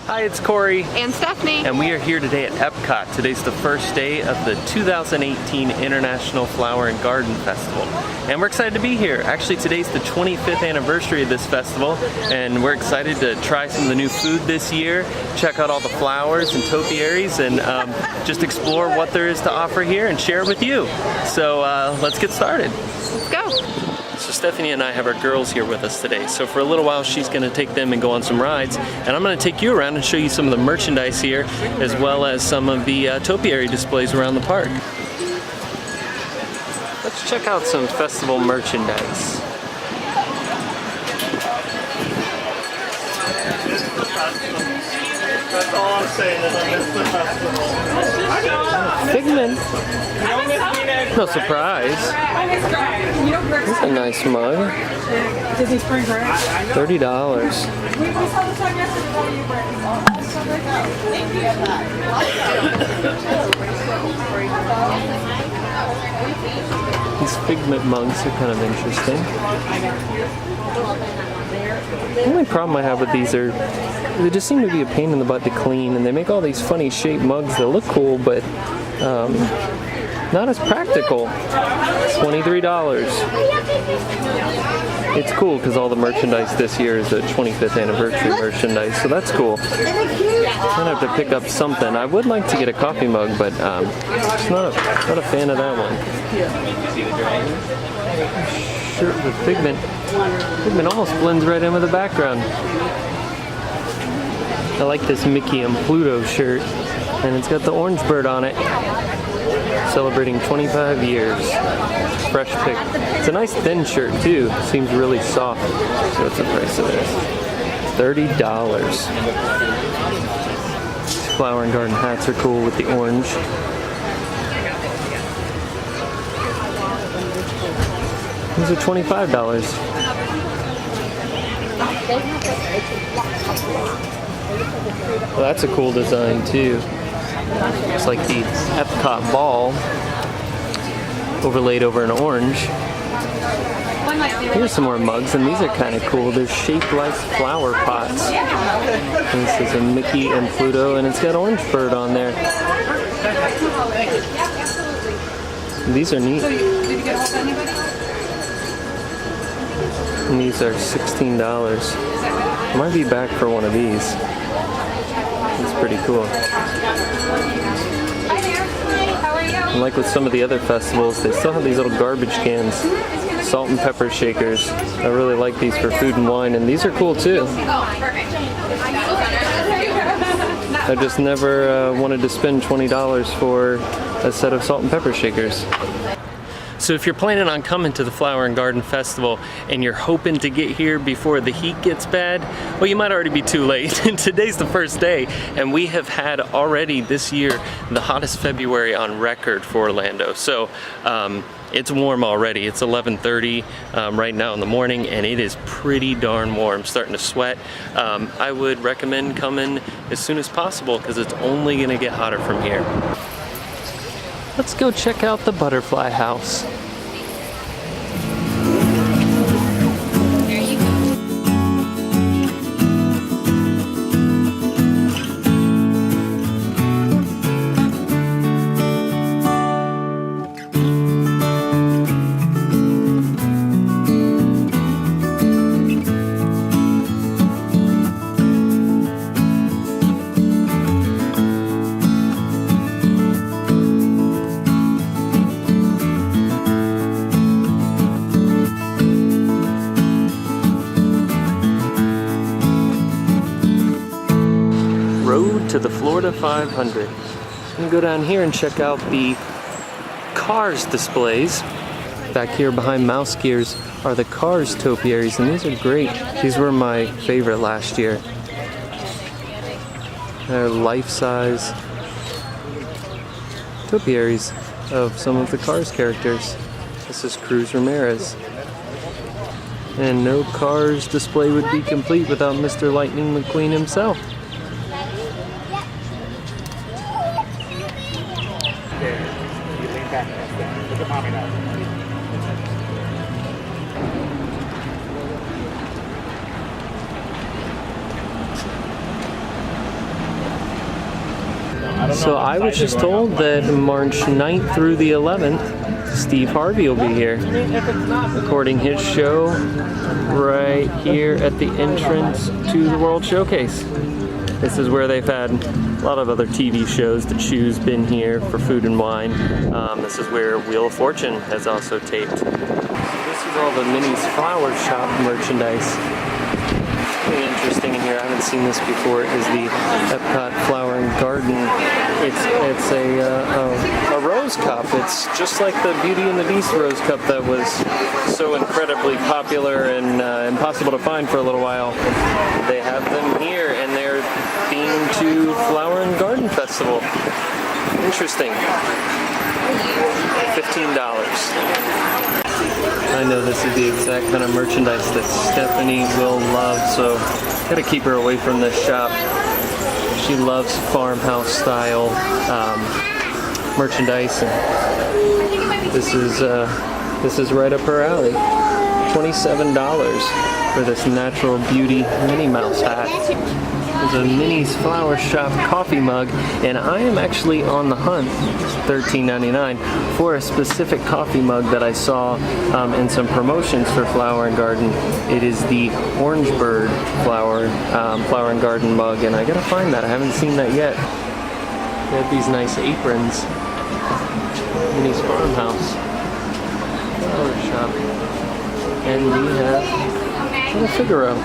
Hi, it's Corey. And Stephanie. And we are here today at Epcot. Today's the first day of the 2018 International Flower and Garden Festival. And we're excited to be here. Actually, today's the 25th anniversary of this festival, and we're excited to try some of the new food this year, check out all the flowers and topiaries, and just explore what there is to offer here and share it with you. So let's get started. Let's go. So Stephanie and I have our girls here with us today. So for a little while, she's going to take them and go on some rides, and I'm going to take you around and show you some of the merchandise here, as well as some of the topiary displays around the park. Let's check out some festival merchandise. That's all I'm saying is I missed the festival. Figment. No surprise. That's a nice mug. $30. These Figment mugs are kind of interesting. The only problem I have with these are they just seem to be a pain in the butt to clean, and they make all these funny shaped mugs that look cool, but not as practical. $23. It's cool because all the merchandise this year is the 25th anniversary merchandise, so that's cool. I'm gonna have to pick up something. I would like to get a coffee mug, but just not a fan of that one. Shirt with Figment. Figment almost blends right in with the background. I like this Mickey and Pluto shirt, and it's got the orange bird on it. Celebrating 25 years. Fresh pick. It's a nice thin shirt too. Seems really soft. So what's the price of this? $30. These flower and garden hats are cool with the orange. These are $25. Well, that's a cool design too. It's like the Epcot ball overlaid over an orange. Here's some more mugs, and these are kind of cool. They're shaped like flower pots. And this is a Mickey and Pluto, and it's got orange bird on there. These are neat. And these are $16. I might be back for one of these. It's pretty cool. And like with some of the other festivals, they still have these little garbage cans, salt and pepper shakers. I really like these for food and wine, and these are cool too. I just never wanted to spend $20 for a set of salt and pepper shakers. So if you're planning on coming to the Flower and Garden Festival and you're hoping to get here before the heat gets bad, well, you might already be too late. Today's the first day, and we have had already this year the hottest February on record for Orlando. So it's warm already. It's 11:30 right now in the morning, and it is pretty darn warm. Starting to sweat. I would recommend coming as soon as possible because it's only going to get hotter from here. Let's go check out the butterfly house. To the Florida 500. I'm gonna go down here and check out the Cars displays. Back here behind Mouse Gears are the Cars topiaries, and these are great. These were my favorite last year. They're life-size topiaries of some of the Cars characters. This is Cruz Ramirez. And no Cars display would be complete without Mr. Lightning McQueen himself. Look at mommy now. So I was just told that March 9th through the 11th, Steve Harvey will be here, recording his show right here at the entrance to the World Showcase. This is where they've had a lot of other TV shows. The Chew's been here for Food and Wine. This is where Wheel of Fortune has also taped. So this is all the Minnie's Flower Shop merchandise. Really interesting in here. I haven't seen this before. Is the Epcot Flower and Garden. It's a rose cup. It's just like the Beauty and the Beast rose cup that was so incredibly popular and impossible to find for a little while. They have them here, and they're themed to Flower and Garden Festival. Interesting. $15. I know this is the exact kind of merchandise that Stephanie will love, so gotta keep her away from this shop. She loves farmhouse style merchandise, and this is right up her alley. $27 for this Natural Beauty Minnie Mouse hat. There's a Minnie's Flower Shop coffee mug, and I am actually on the hunt, $13.99, for a specific coffee mug that I saw in some promotions for Flower and Garden. It is the Orange Bird Flower and Garden mug, and I gotta find that. I haven't seen that yet. They have these nice aprons. Minnie's Farmhouse Flower Shop, and we have Little Figaro.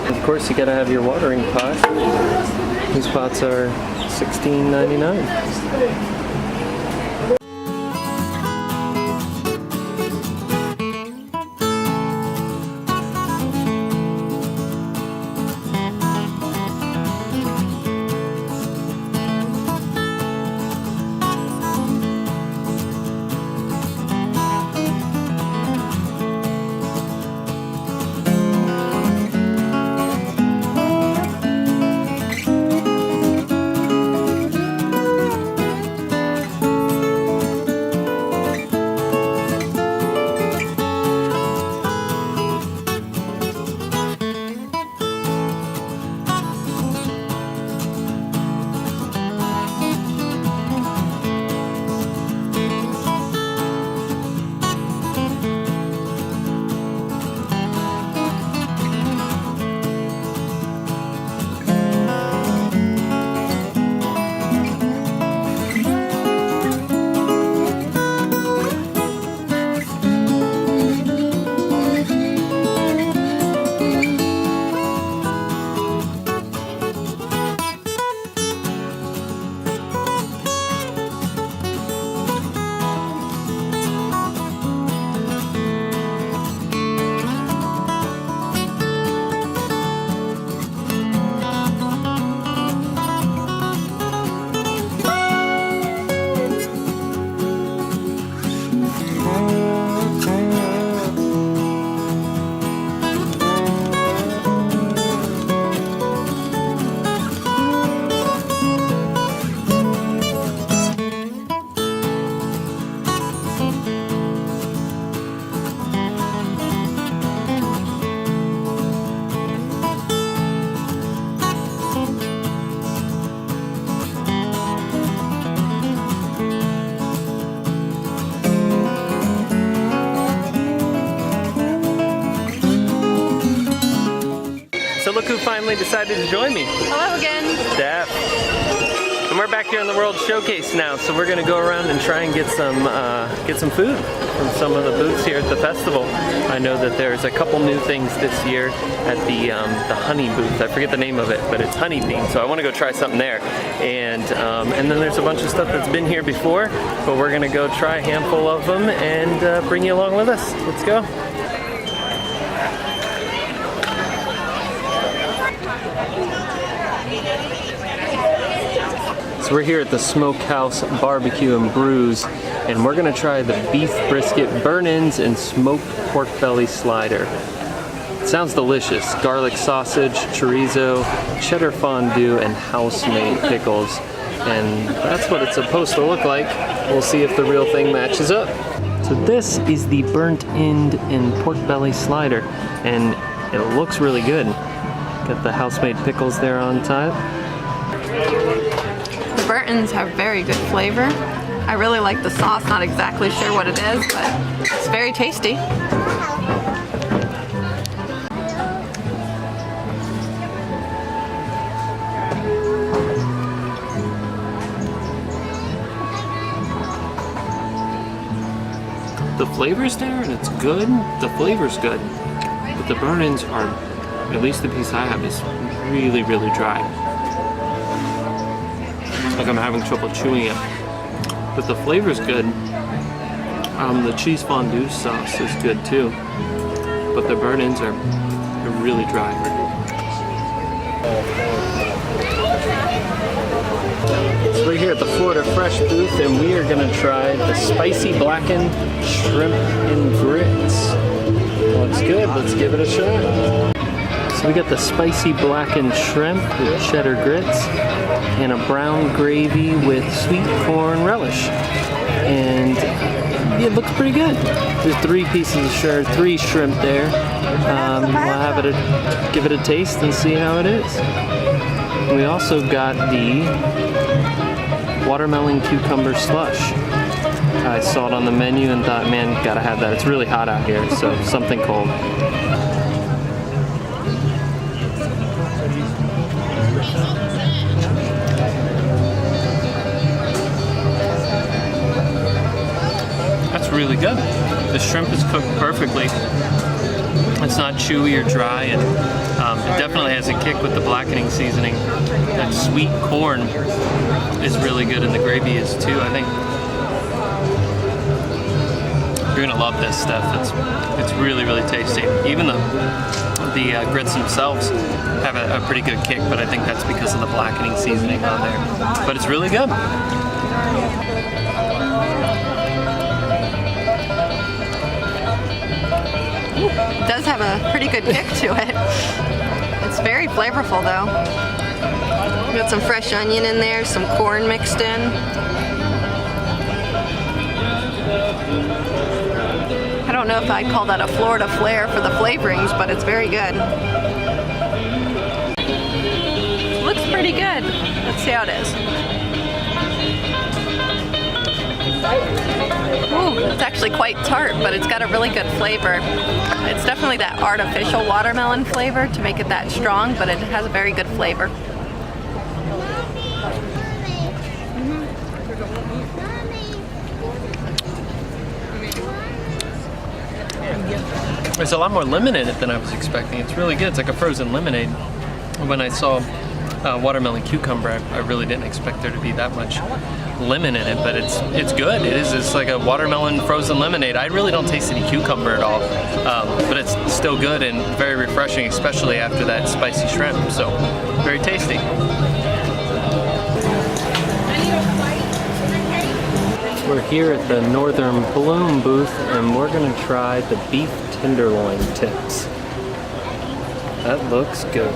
Of course, you gotta have your watering pot. These pots are $16.99. So look who finally decided to join me. Hello again. Steph. And we're back here in the World Showcase now, so we're gonna go around and try and get some food from some of the booths here at the festival. I know that there's a couple new things this year at the honey booth. I forget the name of it, but it's honey themed, so I want to go try something there. And then there's a bunch of stuff that's been here before, but we're gonna go try a handful of them and bring you along with us. Let's go. So we're here at the Smokehouse Barbecue and Brews, and we're gonna try the beef brisket burn-ins and smoked pork belly slider. It sounds delicious. Garlic sausage, chorizo, cheddar fondue, and house-made pickles. And that's what it's supposed to look like. We'll see if the real thing matches up. So this is the burnt end and pork belly slider, and it looks really good. Got the house-made pickles there on top. Burtons have very good flavor. I really like the sauce, not exactly sure what it is, but it's very tasty. The flavor's there and it's good. The flavor's good. But the burn-ins are, at least the piece I have, is really, really dry. Like I'm having trouble chewing it. But the flavor's good. The cheese fondue sauce is good too. But the burn-ins are really dry. So we're here at the Florida Fresh booth and we are gonna try the spicy blackened shrimp and grits. Looks good, let's give it a shot. So we got the spicy blackened shrimp with cheddar grits and a brown gravy with sweet corn relish. And it looks pretty good. There's 3 pieces of shrimp, 3 shrimp there. We'll have it give it a taste and see how it is. We also got the watermelon cucumber slush. I saw it on the menu and thought, man, gotta have that. It's really hot out here, so something cold. That's really good. The shrimp is cooked perfectly. It's not chewy or dry, and it definitely has a kick with the blackening seasoning. That sweet corn is really good, and the gravy is too, I think. You're gonna love this stuff. It's really, really tasty. Even the grits themselves have a pretty good kick, but I think that's because of the blackening seasoning on there. But it's really good. It does have a pretty good kick to it. It's very flavorful though. Got some fresh onion in there, some corn mixed in. I don't know if I'd call that a Florida flair for the flavorings, but it's very good. Looks pretty good. Let's see how it is. Ooh, it's actually quite tart, but it's got a really good flavor. It's definitely that artificial watermelon flavor to make it that strong, but it has a very good flavor. There's a lot more lemon in it than I was expecting. It's really good. It's like a frozen lemonade. When I saw watermelon cucumber, I really didn't expect there to be that much lemon in it, but it's good. It's like a watermelon frozen lemonade. I really don't taste any cucumber at all, but it's still good and very refreshing, especially after that spicy shrimp. So very tasty. We're here at the Northern Bloom booth and we're gonna try the beef tenderloin tips. That looks good.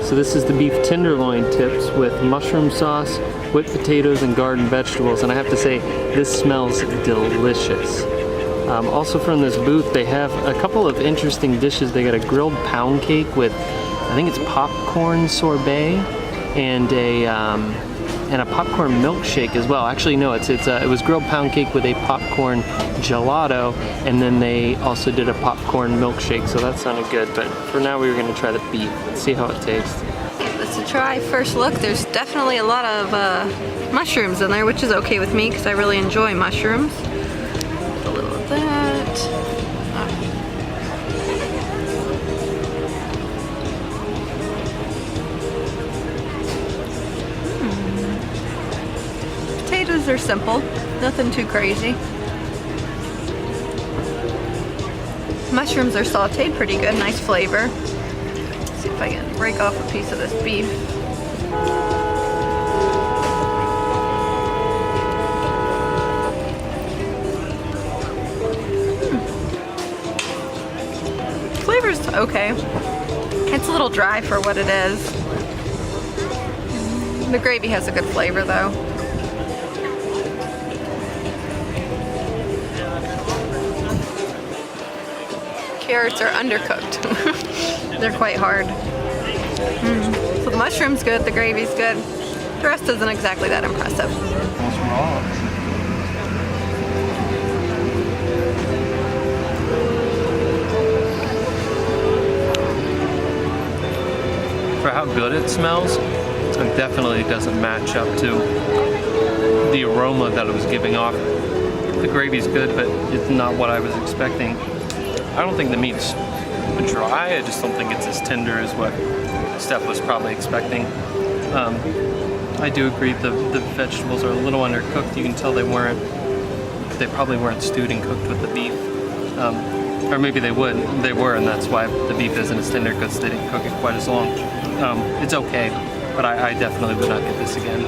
So this is the beef tenderloin tips with mushroom sauce, whipped potatoes, and garden vegetables. And I have to say, this smells delicious. Also from this booth, they have a couple of interesting dishes. They got a grilled pound cake with, I think it's popcorn sorbet, and a popcorn milkshake as well. Actually, no, it was grilled pound cake with a popcorn gelato, and then they also did a popcorn milkshake, so that sounded good. But for now, we were gonna try the beef. Let's see how it tastes. Give this a try. First look, there's definitely a lot of mushrooms in there, which is okay with me because I really enjoy mushrooms. A little of that. Potatoes are simple, nothing too crazy. Mushrooms are sauteed pretty good, nice flavor. Let's see if I can break off a piece of this beef. Flavor's okay. It's a little dry for what it is. The gravy has a good flavor though. Carrots are undercooked. They're quite hard. So the mushroom's good, the gravy's good. The rest isn't exactly that impressive. Almost raw. For how good it smells, it definitely doesn't match up to the aroma that it was giving off. The gravy's good, but it's not what I was expecting. I don't think the meat's dry, I just don't think it's as tender as what Steph was probably expecting. I do agree the vegetables are a little undercooked. You can tell they probably weren't stewed and cooked with the beef. Or maybe they were, and that's why the beef isn't as tender, because they didn't cook it quite as long. It's okay, but I definitely would not get this again.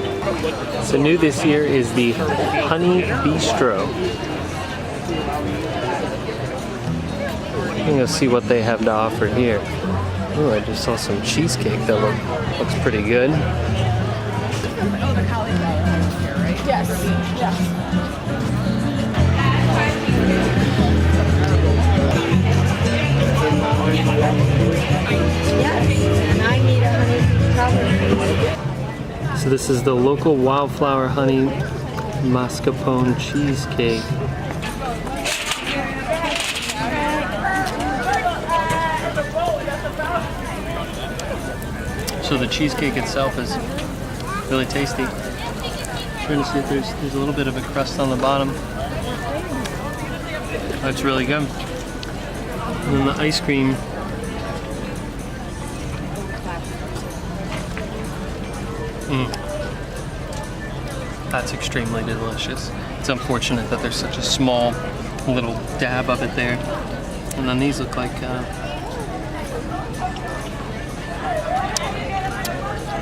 So new this year is the Honey Bistro. I'm gonna see what they have to offer here. Oh, I just saw some cheesecake that looks pretty good. Yes. Yes. And I need a honey. So this is the local wildflower honey mascarpone cheesecake. So the cheesecake itself is really tasty. Trying to see if there's a little bit of a crust on the bottom. That's really good. And then the ice cream. That's extremely delicious. It's unfortunate that there's such a small little dab of it there. And then these look like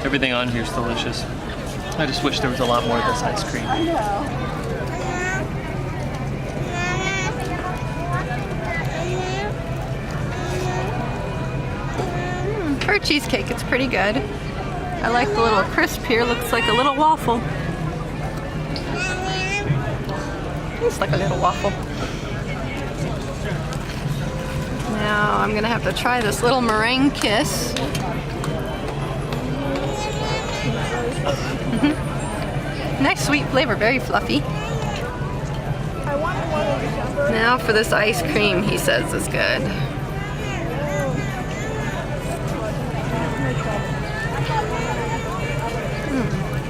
everything on here is delicious. I just wish there was a lot more of this ice cream. For a cheesecake, it's pretty good. I like the little crisp here. Looks like a little waffle. Looks like a little waffle. Now I'm gonna have to try this little meringue kiss. Nice sweet flavor, very fluffy. Now for this ice cream, he says is good.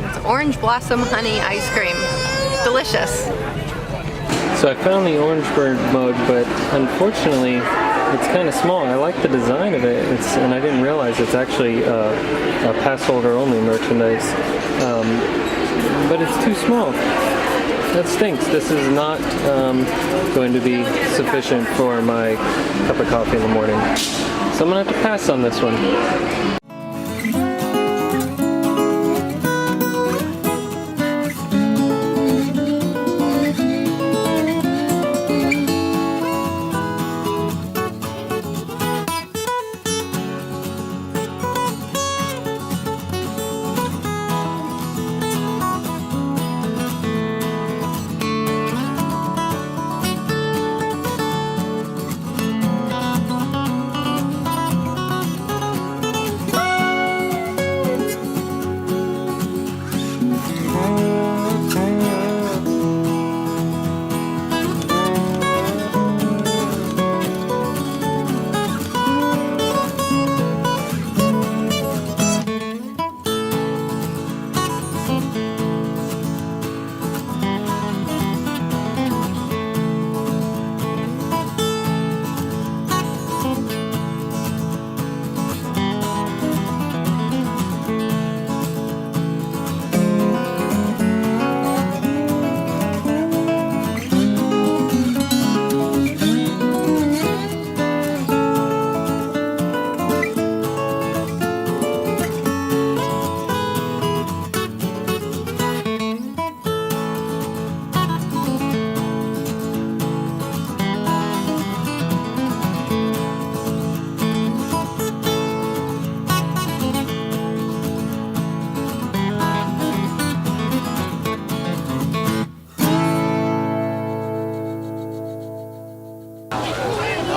It's orange blossom honey ice cream. Delicious. So I found the orange bird mug, but unfortunately it's kind of small. I like the design of it, and I didn't realize it's actually a pass holder only merchandise. But it's too small. That stinks. This is not going to be sufficient for my cup of coffee in the morning. So I'm gonna have to pass on this one.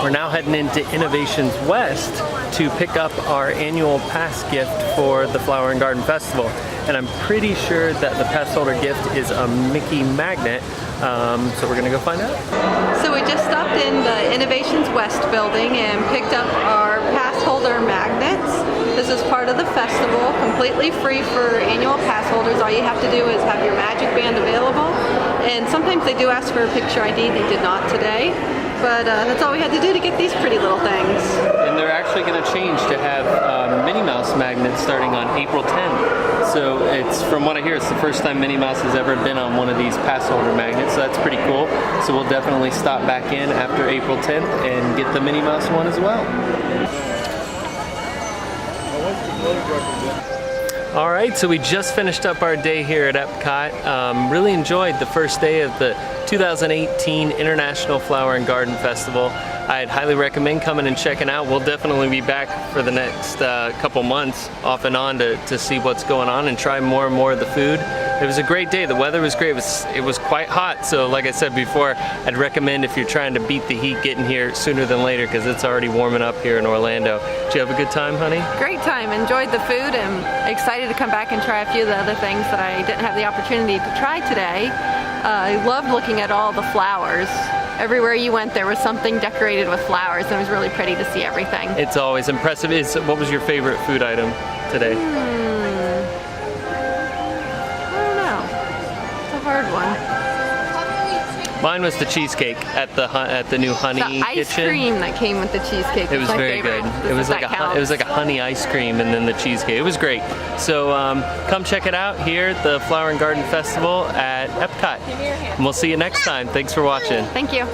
We're now heading into Innovations West to pick up our annual pass gift for the Flower and Garden Festival. and I'm pretty sure that the pass holder gift is a Mickey magnet. So we're gonna go find out. So we just stopped in the Innovations West building and picked up our pass holder magnets. This is part of the festival, completely free for annual pass holders. All you have to do is have your magic band available. And sometimes they do ask for a picture ID. They did not today. But that's all we had to do to get these pretty little things. And they're actually going to change to have Minnie Mouse magnets starting on April 10th. So it's, from what I hear, it's the first time Minnie Mouse has ever been on one of these pass holder magnets. So that's pretty cool. So we'll definitely stop back in after April 10th and get the Minnie Mouse one as well. All right, so we just finished up our day here at Epcot. Really enjoyed the first day of the 2018 International Flower and Garden Festival. I'd highly recommend coming and checking out. We'll definitely be back for the next couple months off and on to see what's going on and try more and more of the food. It was a great day. The weather was great. It was quite hot, so like I said before, I'd recommend if you're trying to beat the heat, getting here sooner than later because it's already warming up here in Orlando. Did you have a good time, honey? Great time. Enjoyed the food and excited to come back and try a few of the other things that I didn't have the opportunity to try today. I loved looking at all the flowers. Everywhere you went there was something decorated with flowers and it was really pretty to see everything. It's always impressive. What was your favorite food item today? I don't know. It's a hard one. Mine was the cheesecake at the new honey The ice kitchen. cream that came with the cheesecake. It was my very favorite. good. It was like a honey ice cream and then the cheesecake. It was great. So come check it out here at the Flower and Garden Festival at Epcot. And we'll see you next time. Thanks for watching. Thank you.